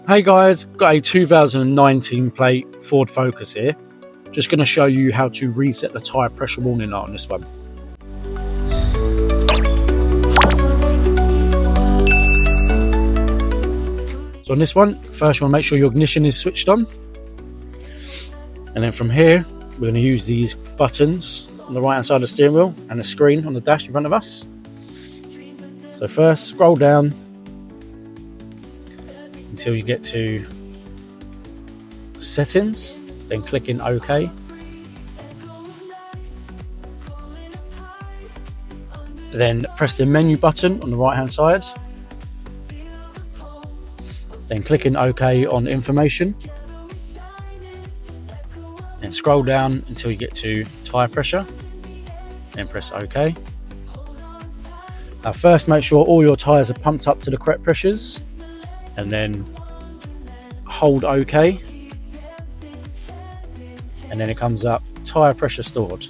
Hey guys, got a 2019 plate Ford Focus here. Just going to show you how to reset the tyre pressure warning light on this one. So on this one, first you want to make sure your ignition is switched on. And then from here, we're going to use these buttons on the right hand side of the steering wheel and the screen on the dash in front of us. So first, scroll down until you get to settings, then click in OK. Then press the menu button on the right hand side. Then click in OK on information. Then scroll down until you get to tyre pressure. Then press OK. Now first make sure all your tyres are pumped up to the correct pressures. And then hold OK. And then it comes up tyre pressure stored.